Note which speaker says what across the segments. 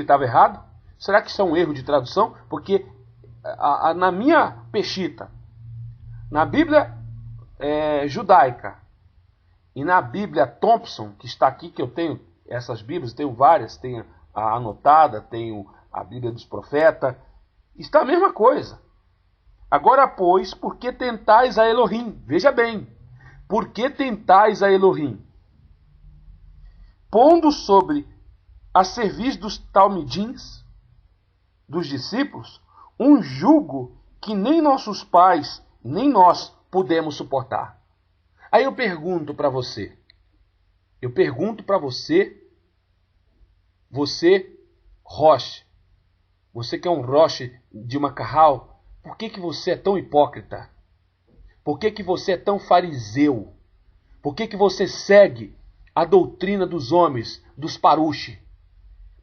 Speaker 1: estava errado? Será que isso é um erro de tradução? Porque na minha peshita, na Bíblia judaica e na Bíblia Thompson, que está aqui, que eu tenho essas Bíblias, tenho várias, tenho a anotada, tenho a Bíblia dos Profetas, está a mesma coisa. Agora, pois, por que tentais a Elohim? Veja bem, por que tentais a Elohim? Pondo sobre a serviço dos talmidins, dos discípulos, um jugo que nem nossos pais, nem nós pudemos suportar. Aí eu pergunto para você, você, Roche, você que é um Roche de Macarral, por que você é tão hipócrita? Por que você é tão fariseu? Por que você segue a doutrina dos homens, dos parushi?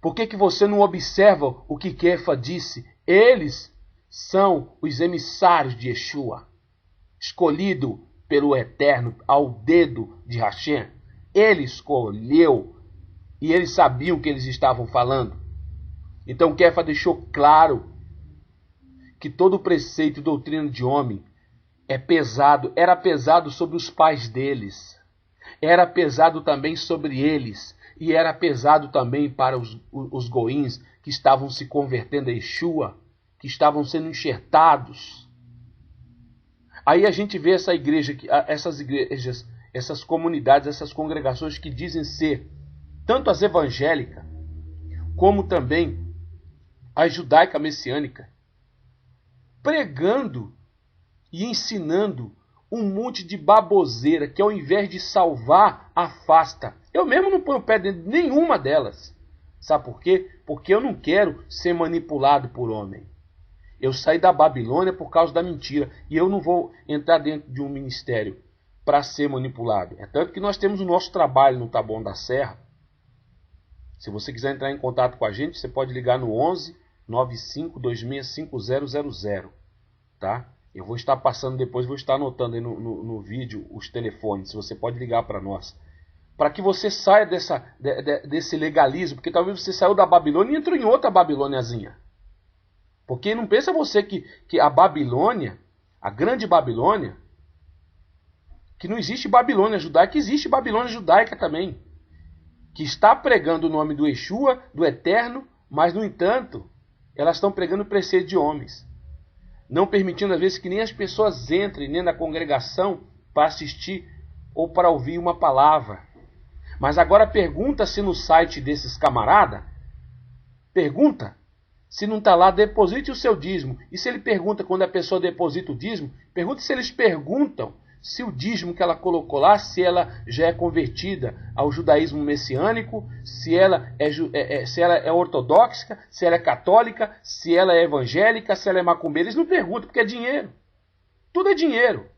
Speaker 1: Por que você não observa o que Kefa disse? Eles são os emissários de Yeshua, escolhido pelo Eterno ao dedo de Hashem. Ele escolheu e eles sabiam o que eles estavam falando. Então Kefa deixou claro que todo preceito e doutrina de homem era pesado sobre os pais deles, era pesado também sobre eles, e era pesado também para os goíns que estavam se convertendo a Yeshua, que estavam sendo enxertados. Aí a gente vê essas igrejas, essas comunidades, essas congregações que dizem ser tanto as evangélicas, como também a judaica messiânica, pregando e ensinando um monte de baboseira que, ao invés de salvar, afasta. Eu mesmo não ponho pé dentro de nenhuma delas. Sabe por quê? Porque eu não quero ser manipulado por homem. Eu saí da Babilônia por causa da mentira. E eu não vou entrar dentro de um ministério para ser manipulado. É tanto que nós temos o nosso trabalho no Taboão da Serra. Se você quiser entrar em contato com a gente, você pode ligar no 11 95 265000. Tá? Eu vou estar passando depois, vou estar anotando aí no vídeo os telefones. Você pode ligar para nós. Para que você saia desse legalismo. Porque talvez você saiu da Babilônia e entrou em outra Babilôniazinha. Porque não pensa você que a Babilônia, a grande Babilônia, que não existe Babilônia judaica, existe Babilônia judaica também. Que está pregando o nome do Yeshua, do Eterno, mas, no entanto, elas estão pregando o preceito de homens. Não permitindo, às vezes, que nem as pessoas entrem nem na congregação para assistir ou para ouvir uma palavra. Mas agora pergunta se no site desses camaradas, pergunta se não está lá, deposite o seu dízimo. E se ele pergunta quando a pessoa deposita o dízimo, pergunta se eles perguntam se o dízimo que ela colocou lá, se ela já é convertida ao judaísmo messiânico, se ela é ortodoxa, se ela é católica, se ela é evangélica, se ela é macumbeira. Eles não perguntam, porque é dinheiro. Tudo é dinheiro.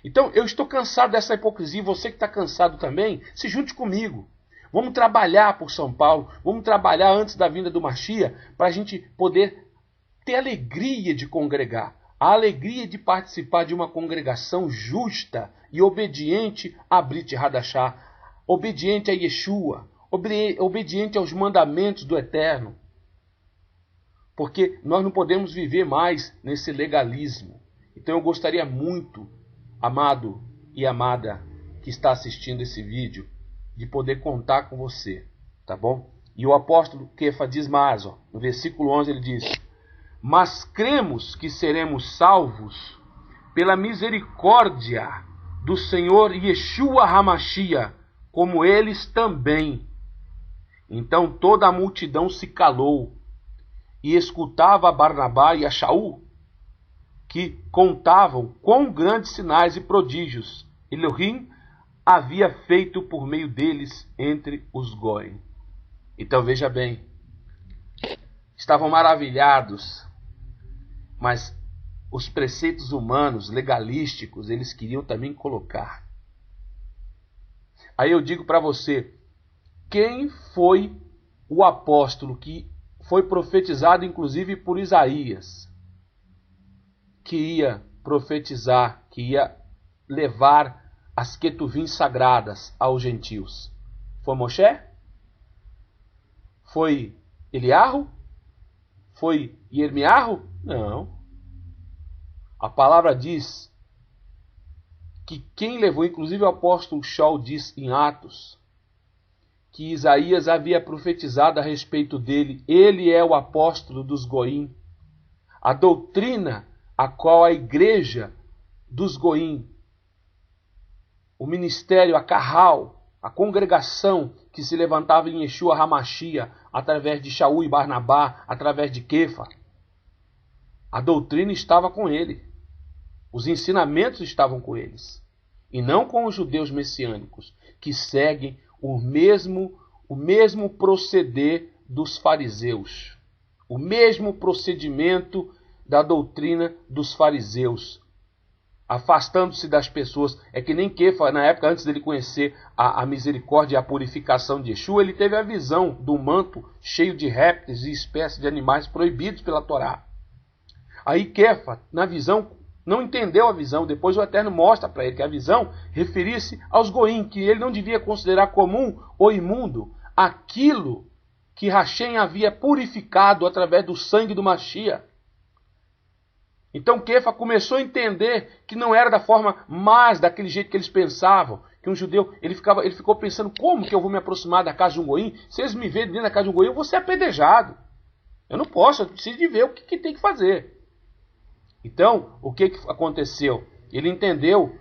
Speaker 1: Então, eu estou cansado dessa hipocrisia. Você que está cansado também, se junte comigo. Vamos trabalhar por São Paulo. Vamos trabalhar antes da vinda do Mashiach, para a gente poder ter alegria de congregar. A alegria de participar de uma congregação justa e obediente a Brit Hadashah, obediente a Yeshua, obediente aos mandamentos do Eterno. Porque nós não podemos viver mais nesse legalismo. Então eu gostaria muito, amado e amada que está assistindo esse vídeo, de poder contar com você, tá bom? E o apóstolo Kefa diz mais, no versículo 11 ele diz: mas cremos que seremos salvos pela misericórdia do Senhor Yeshua HaMashiach, como eles também. Então toda a multidão se calou e escutava a Barnabá e a Shaul, que contavam quão grandes sinais e prodígios Elohim havia feito por meio deles entre os Goim. Então veja bem, estavam maravilhados, mas os preceitos humanos, legalísticos, eles queriam também colocar. Aí eu digo para você, quem foi o apóstolo que foi profetizado inclusive por Isaías, que ia profetizar, que ia levar as ketuvim sagradas aos gentios? Foi Moshe? Foi Eliarro? Foi Irmiarro? Não. A palavra diz que quem levou, inclusive o apóstolo Shaul diz em Atos, que Isaías havia profetizado a respeito dele. Ele é o apóstolo dos Goim. A doutrina a qual a igreja dos Goim, o ministério, a Carral, a congregação que se levantava em Yeshua HaMashiach, através de Shaul e Barnabá, através de Kefa, a doutrina estava com ele. Os ensinamentos estavam com eles. E não com os judeus messiânicos, que seguem o mesmo proceder dos fariseus. O mesmo procedimento da doutrina dos fariseus. Afastando-se das pessoas. É que nem Kefa, na época, antes dele conhecer a misericórdia e a purificação de Yeshua, ele teve a visão do manto cheio de répteis e espécies de animais proibidos pela Torá. Aí Kefa, na visão, não entendeu a visão. Depois o Eterno mostra para ele que a visão referia-se aos Goim, que ele não devia considerar comum ou imundo aquilo que Hashem havia purificado através do sangue do Mashiach. Então Kefa começou a entender que não era da forma mais daquele jeito que eles pensavam. Que um judeu, ele ficou pensando, como que eu vou me aproximar da casa de um Goim? Se eles me verem dentro da casa de um Goim, eu vou ser apedrejado. Eu não posso, eu preciso de ver o que tem que fazer. Então, o que aconteceu? Ele entendeu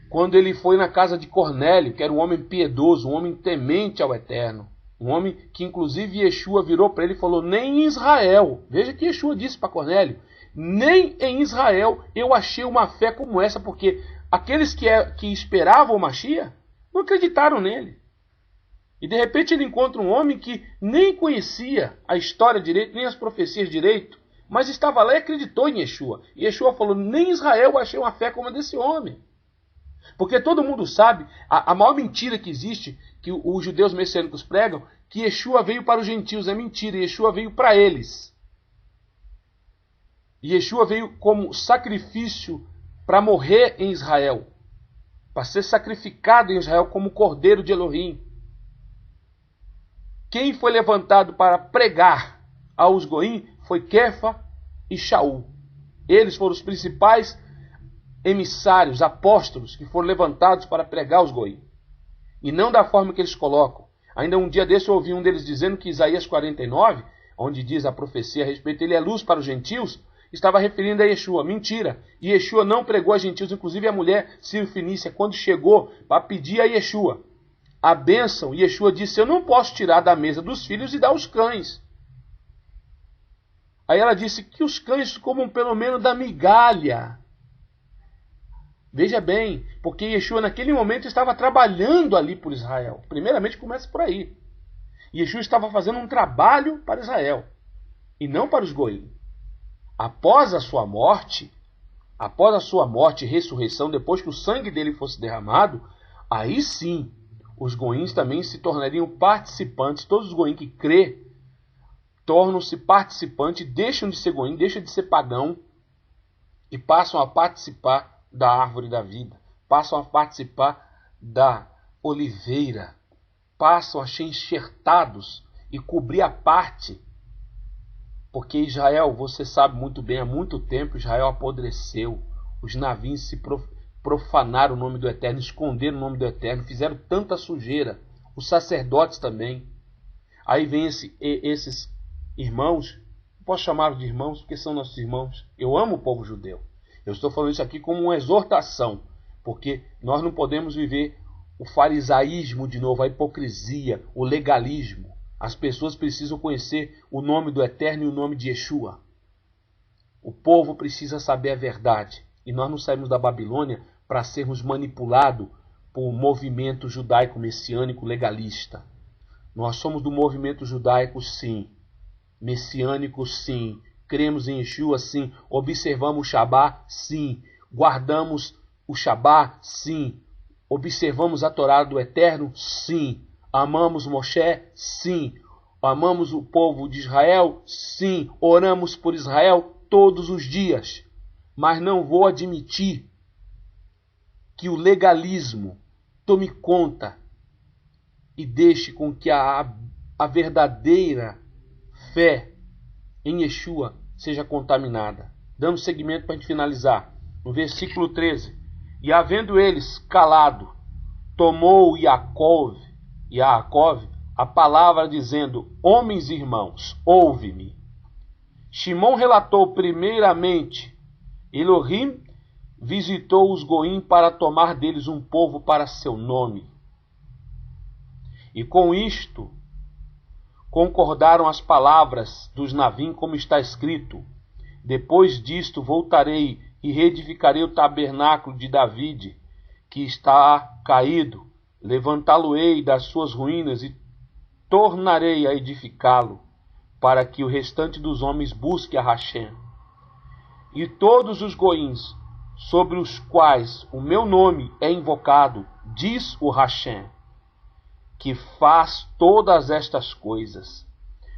Speaker 1: quando ele foi na casa de Cornélio, que era um homem piedoso, um homem temente ao Eterno. Um homem que, inclusive, Yeshua virou para ele e falou, nem em Israel. Veja que Yeshua disse para Cornélio, nem em Israel eu achei uma fé como essa, porque aqueles que esperavam o Mashiach não acreditaram nele. E de repente ele encontra um homem que nem conhecia a história direito, nem as profecias direito, mas estava lá e acreditou em Yeshua. E Yeshua falou, nem em Israel eu achei uma fé como a desse homem. Porque todo mundo sabe, a maior mentira que existe, que os judeus messiânicos pregam, que Yeshua veio para os gentios. É mentira, Yeshua veio para eles. E Yeshua veio como sacrifício para morrer em Israel. Para ser sacrificado em Israel como cordeiro de Elohim. Quem foi levantado para pregar aos Goim foi Kefa e Shaul. Eles foram os principais emissários, apóstolos, que foram levantados para pregar aos Goim. E não da forma que eles colocam. Ainda um dia desse eu ouvi um deles dizendo que Isaías 49, onde diz a profecia a respeito dele é luz para os gentios, estava referindo a Yeshua. Mentira. E Yeshua não pregou a gentios. Inclusive a mulher Sírio-Fenícia, quando chegou para pedir a Yeshua a bênção, Yeshua disse, eu não posso tirar da mesa dos filhos e dar aos cães. Aí ela disse que os cães comam pelo menos da migalha. Veja bem, porque Yeshua naquele momento estava trabalhando ali por Israel. Primeiramente começa por aí. Yeshua estava fazendo um trabalho para Israel e não para os Goim. Após a sua morte e ressurreição, depois que o sangue dele fosse derramado, aí sim, os Goíns também se tornariam participantes. Todos os Goín que crê tornam-se participantes, deixam de ser Goín, deixam de ser pagão e passam a participar da árvore da vida, passam a participar da oliveira, passam a ser enxertados e cobrir a parte. Porque Israel, você sabe muito bem, há muito tempo Israel apodreceu. Os navios se profanaram o nome do Eterno, esconderam o nome do Eterno, fizeram tanta sujeira. Os sacerdotes também. Aí vem esses irmãos, posso chamá-los de irmãos porque são nossos irmãos. Eu amo o povo judeu. Eu estou falando isso aqui como uma exortação, porque nós não podemos viver o farisaísmo de novo, a hipocrisia, o legalismo. As pessoas precisam conhecer o nome do Eterno e o nome de Yeshua. O povo precisa saber a verdade. E nós não saímos da Babilônia para sermos manipulados por um movimento judaico-messiânico legalista. Nós somos do movimento judaico, sim. Messiânico, sim. Cremos em Yeshua, sim. Observamos o Shabá, sim. Guardamos o Shabá, sim. Observamos a Torá do Eterno, sim. Amamos Moshe, sim. Amamos o povo de Israel, sim. Oramos por Israel todos os dias. Mas não vou admitir que o legalismo tome conta e deixe com que a a verdadeira fé em Yeshua seja contaminada. Dando seguimento para a gente finalizar. No versículo 13. E havendo eles calado, tomou Yaakov a palavra dizendo: homens e irmãos, ouve-me. Shimon relatou primeiramente: Elohim visitou os Goim para tomar deles um povo para seu nome. E com isto concordaram as palavras dos Navim, como está escrito: depois disto voltarei e reedificarei o tabernáculo de David, que está caído, levantá-lo-ei das suas ruínas e tornarei a edificá-lo, para que o restante dos homens busque a Hashem. E todos os goíns sobre os quais o meu nome é invocado, diz o Hashem, que faz todas estas coisas.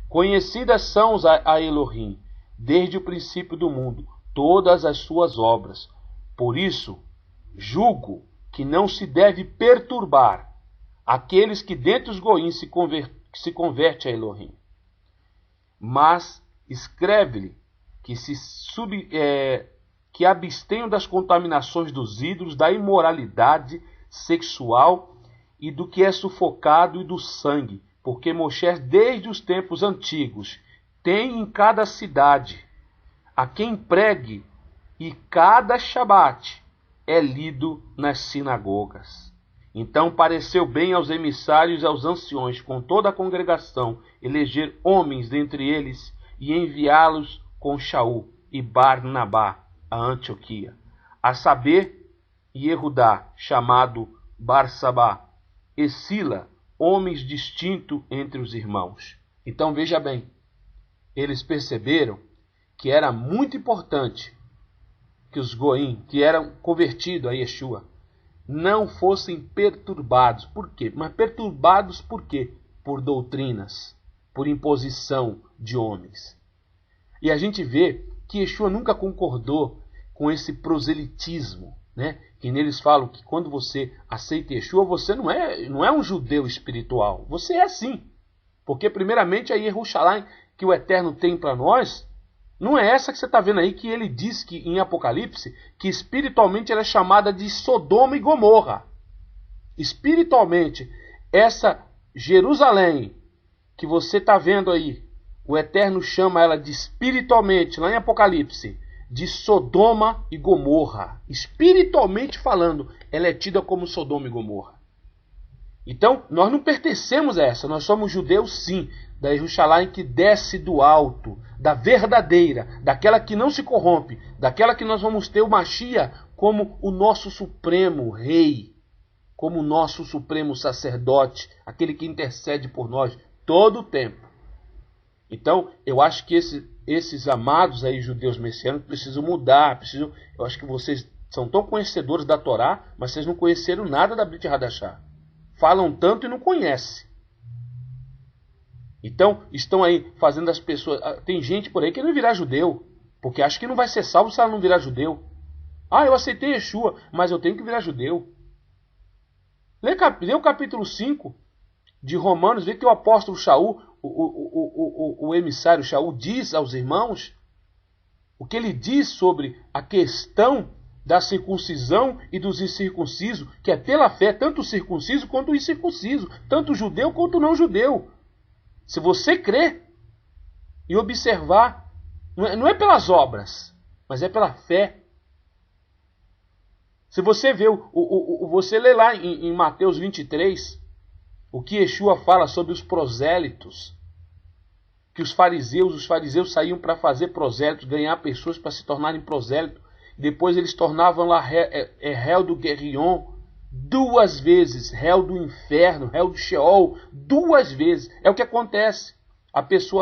Speaker 1: Conhecidas são a Elohim, desde o princípio do mundo, todas as suas obras. Por isso, julgo que não se deve perturbar aqueles que dentre os goíns se converte a Elohim. Mas escreve-lhe que abstenham das contaminações dos ídolos, da imoralidade sexual e do que é sufocado e do sangue, porque Moisés, desde os tempos antigos, tem em cada cidade a quem pregue, e cada Shabat é lido nas sinagogas. Então pareceu bem aos emissários e aos anciões, com toda a congregação, eleger homens dentre eles e enviá-los com Shaul e Barnabá a Antioquia, a saber, Yehudá, chamado Barsabá, e Sila, homens distintos entre os irmãos. Então veja bem, eles perceberam que era muito importante que os Goim, que eram convertidos a Yeshua, não fossem perturbados. Por quê? Mas perturbados por quê? Por doutrinas, por imposição de homens. E a gente vê que Yeshua nunca concordou com esse proselitismo, né? Que neles falam que quando você aceita Yeshua, você não é um judeu espiritual. Você é sim. Porque primeiramente a Yerushalayim que o Eterno tem para nós, não é essa que você está vendo aí, que ele diz que em Apocalipse, que espiritualmente ela é chamada de Sodoma e Gomorra. Espiritualmente, essa Jerusalém que você está vendo aí, o Eterno chama ela de espiritualmente, lá em Apocalipse, de Sodoma e Gomorra. Espiritualmente falando, ela é tida como Sodoma e Gomorra. Então, nós não pertencemos a essa, nós somos judeus sim, da Yerushalayim que desce do alto, da verdadeira, daquela que não se corrompe, daquela que nós vamos ter o Mashiach como o nosso supremo rei, como o nosso supremo sacerdote, aquele que intercede por nós todo o tempo. Então, eu acho que esses amados aí judeus messiânicos precisam mudar, eu acho que vocês são tão conhecedores da Torá, mas vocês não conheceram nada da Brit Hadashah. Falam tanto e não conhecem. Então, estão aí fazendo as pessoas... Tem gente por aí que não virar judeu, porque acha que não vai ser salvo se ela não virar judeu. Ah, eu aceitei Yeshua, mas eu tenho que virar judeu. Lê o capítulo 5 de Romanos, vê que o apóstolo Shaul, o emissário Shaul, diz aos irmãos o que ele diz sobre a questão da circuncisão e dos incircuncisos, que é pela fé, tanto o circunciso quanto o incircunciso, tanto o judeu quanto o não judeu. Se você crer e observar, não é pelas obras, mas é pela fé. Se você vê, você lê lá em Mateus 23, o que Yeshua fala sobre os prosélitos, que os fariseus saíam para fazer prosélitos, ganhar pessoas para se tornarem prosélitos. Depois eles tornavam lá réu do Guerrion, 2 vezes, réu do inferno, réu do Sheol, 2 vezes. É o que acontece. A pessoa